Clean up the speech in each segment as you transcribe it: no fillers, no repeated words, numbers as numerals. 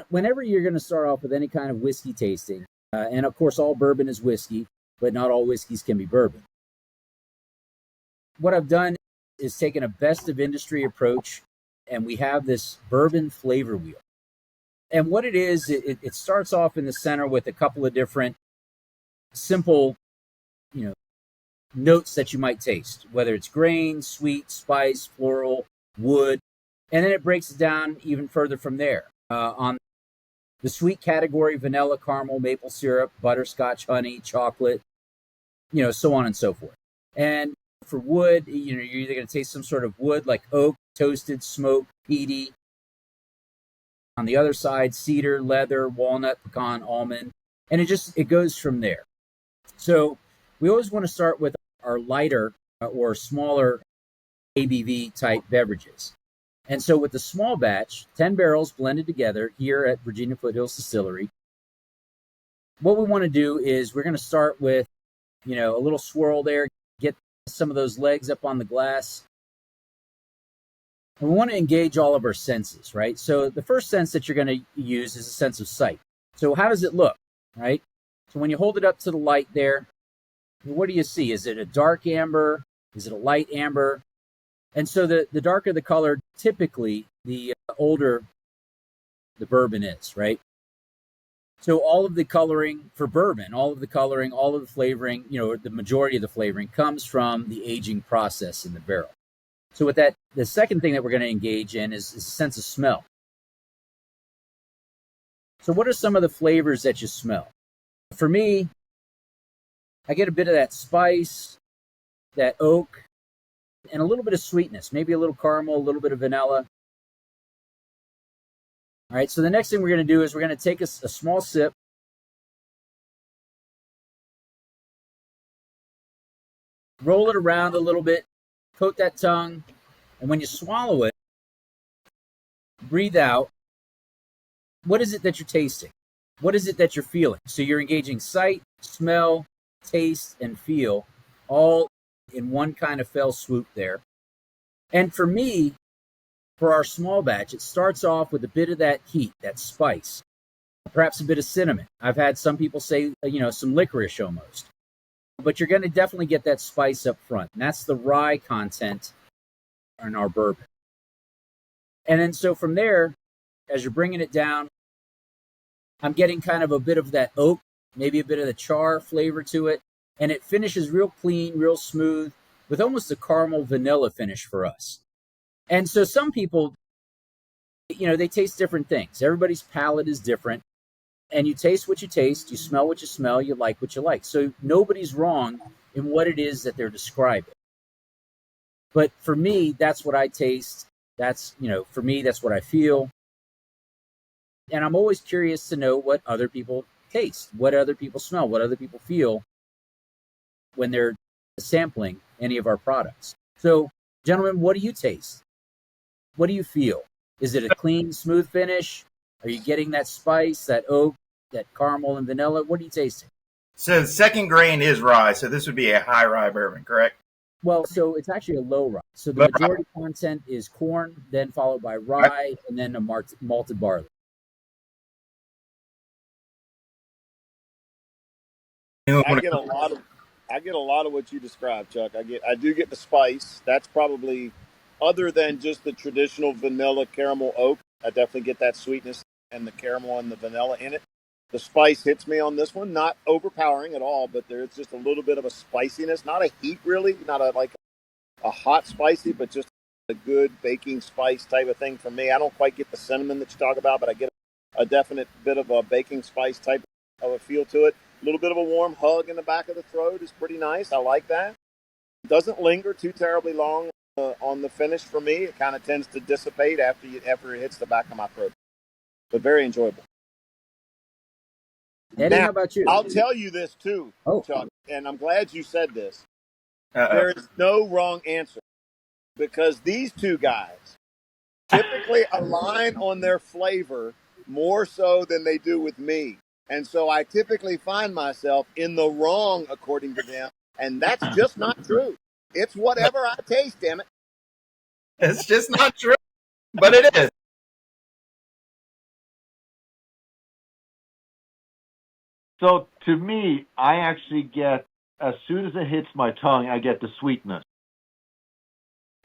whenever you're going to start off with any kind of whiskey tasting, and of course all bourbon is whiskey, but not all whiskeys can be bourbon. What I've done is taken a best of industry approach, and we have this bourbon flavor wheel. And what it is, it starts off in the center with a couple of different simple, notes that you might taste, whether it's grain, sweet, spice, floral, wood, and then it breaks it down even further from there. On the sweet category, vanilla, caramel, maple syrup, butterscotch, honey, chocolate, so on and so forth. And for wood, you're either going to taste some sort of wood like oak, toasted, smoked, peaty. On the other side, cedar, leather, walnut, pecan, almond, and it goes from there. So we always want to start with our lighter or smaller ABV type beverages. And so with the small batch, 10 barrels blended together here at Virginia Foothills Distillery, what we want to do is we're going to start with, a little swirl there, get some of those legs up on the glass. And we want to engage all of our senses, right? So the first sense that you're going to use is a sense of sight. So how does it look, right? So when you hold it up to the light there, what do you see? Is it a dark amber? Is it a light amber? And so the darker the color, typically the older the bourbon is, right? So all of the coloring for bourbon, all of the coloring, all of the flavoring, the majority of the flavoring comes from the aging process in the barrel. So with that, the second thing that we're going to engage in is a sense of smell. So what are some of the flavors that you smell? For me, I get a bit of that spice, that oak, and a little bit of sweetness, maybe a little caramel, a little bit of vanilla. All right, so the next thing we're going to do is we're going to take a small sip. Roll it around a little bit, coat that tongue, and when you swallow it, breathe out. What is it that you're tasting? What is it that you're feeling? So you're engaging sight, smell, taste, and feel all in one kind of fell swoop there. And for me, for our small batch, it starts off with a bit of that heat, that spice, perhaps a bit of cinnamon. I've had some people say, some licorice almost. But you're going to definitely get that spice up front. And that's the rye content in our bourbon. And then so from there, as you're bringing it down, I'm getting kind of a bit of that oak, maybe a bit of the char flavor to it. And it finishes real clean, real smooth, with almost a caramel vanilla finish for us. And so some people, they taste different things. Everybody's palate is different. And you taste what you taste, you smell what you smell, you like what you like. So nobody's wrong in what it is that they're describing. But for me, that's what I taste. That's, for me, that's what I feel. And I'm always curious to know what other people taste, what other people smell, what other people feel when they're sampling any of our products. So, gentlemen, what do you taste? What do you feel? Is it a clean, smooth finish? Are you getting that spice, that oak, that caramel and vanilla? What are you tasting? So the second grain is rye, so this would be a high rye bourbon, correct? Well, so it's actually a low rye. So the majority content is corn, then followed by rye, and then a malted barley. I get a lot of what you described, Chuck. I do get the spice. That's probably, other than just the traditional vanilla caramel oak, I definitely get that sweetness and the caramel and the vanilla in it. The spice hits me on this one, not overpowering at all, but there's just a little bit of a spiciness, not a heat really, not a hot spicy, but just a good baking spice type of thing for me. I don't quite get the cinnamon that you talk about, but I get a definite bit of a baking spice type of a feel to it. A little bit of a warm hug in the back of the throat is pretty nice. I like that. It doesn't linger too terribly long on the finish for me. It kind of tends to dissipate after it hits the back of my throat. But very enjoyable. Eddie, how about you? I'll tell you this too, Chuck, and I'm glad you said this. There is no wrong answer, because these two guys typically align on their flavor more so than they do with me. And so I typically find myself in the wrong according to them, and that's just not true. It's whatever I taste, damn it. It's just not true, but it is. So to me, I actually get, as soon as it hits my tongue, I get the sweetness.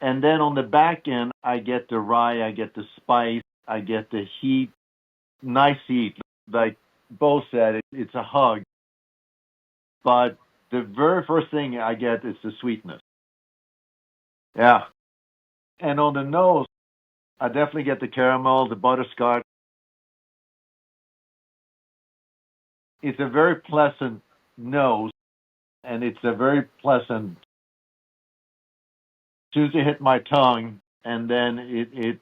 And then on the back end, I get the rye, I get the spice, I get the heat, nice heat. Like Bo said, it's a hug. But the very first thing I get is the sweetness. Yeah. And on the nose, I definitely get the caramel, the butterscotch. It's a very pleasant nose, and it's a very pleasant. As soon as it hit my tongue, and then it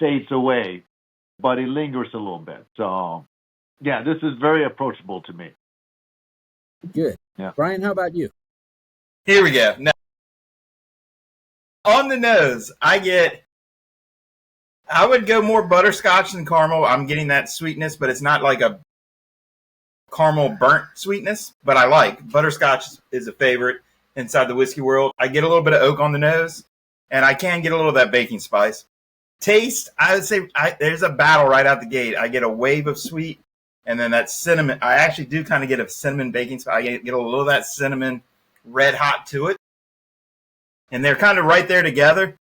fades away, but it lingers a little bit. So, yeah, this is very approachable to me. Good. Yeah. Brian, how about you? Here we go. Now, on the nose, I would go more butterscotch than caramel. I'm getting that sweetness, but it's not like a caramel burnt sweetness, but I like. Butterscotch is a favorite inside the whiskey world. I get a little bit of oak on the nose, and I can get a little of that baking spice. Taste, I would say there's a battle right out the gate. I get a wave of sweet, and then that cinnamon. I actually do kind of get a cinnamon baking spice. I get a little of that cinnamon red hot to it, and they're kind of right there together.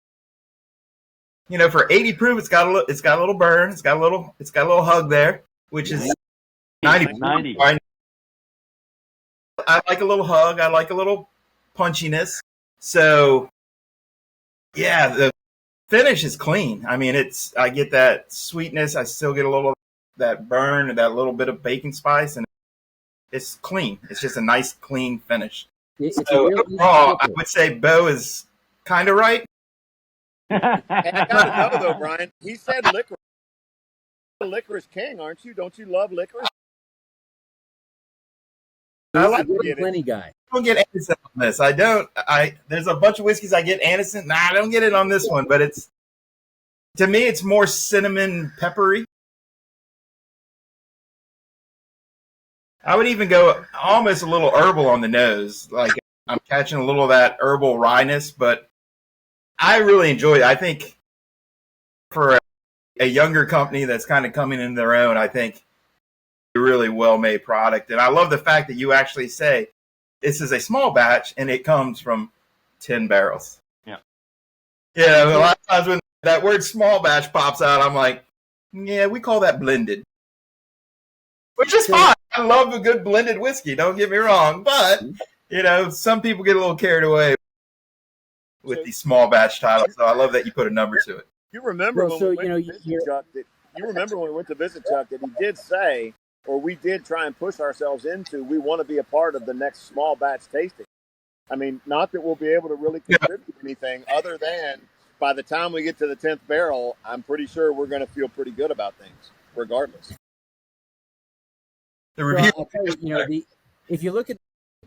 You know, for 80 proof, it's got a little burn. It's got a little hug there, which is 90. 90. I like a little hug. I like a little punchiness. So, yeah, the finish is clean. I mean, I get that sweetness. I still get a little of that burn and that little bit of baking spice, and it's clean. It's just a nice, clean finish. So overall, I would say Bo is kind of right. Hey, I gotta know though, Brian. He said licorice. Licorice king, aren't you? Don't you love licorice? I like the plenty guy. I don't get Anderson on this. I don't. There's a bunch of whiskeys I get Anderson. Nah, I don't get it on this one. But to me, it's more cinnamon peppery. I would even go almost a little herbal on the nose. Like I'm catching a little of that herbal wryness, but I really enjoy it. I think for a younger company that's kind of coming into their own, I think a really well-made product. And I love the fact that you actually say this is a small batch and it comes from 10 barrels. Yeah. Yeah, a lot of times when that word small batch pops out, I'm like, yeah, we call that blended. Which is fine. I love a good blended whiskey, don't get me wrong. But, you know, some people get a little carried away with these small batch titles. So I love that you put a number to it. You remember when we went to visit Chuck that he did say, or we did try and push ourselves into, we want to be a part of the next small batch tasting. I mean, not that we'll be able to really contribute anything other than by the time we get to the 10th barrel, I'm pretty sure we're going to feel pretty good about things, regardless. The review. Well, I'll tell you, if you look at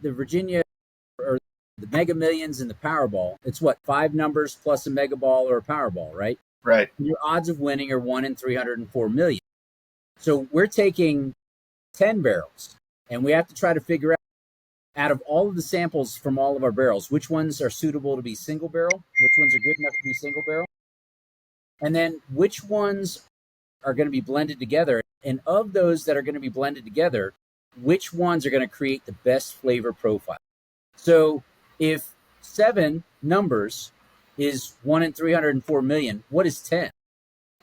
the Virginia or the Mega Millions and the Powerball, it's what, 5 numbers plus a Mega Ball or a Powerball, right? Right. Your odds of winning are 1 in 304 million. So we're taking 10 barrels, and we have to try to figure out of all of the samples from all of our barrels, which ones are suitable to be single barrel, which ones are good enough to be single barrel, and then which ones are going to be blended together. And of those that are going to be blended together, which ones are going to create the best flavor profile? So if 7 numbers is 1 in 304 million, what is 10?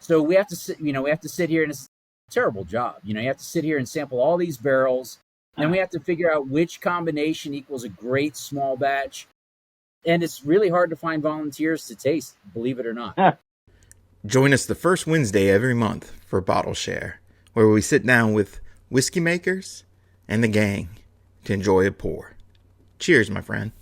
So we have to sit here, and it's a terrible job. You have to sit here and sample all these barrels, and we have to figure out which combination equals a great small batch. And it's really hard to find volunteers to taste, believe it or not. Join us the first Wednesday every month for Bottle Share, where we sit down with whiskey makers and the gang to enjoy a pour. Cheers, my friend.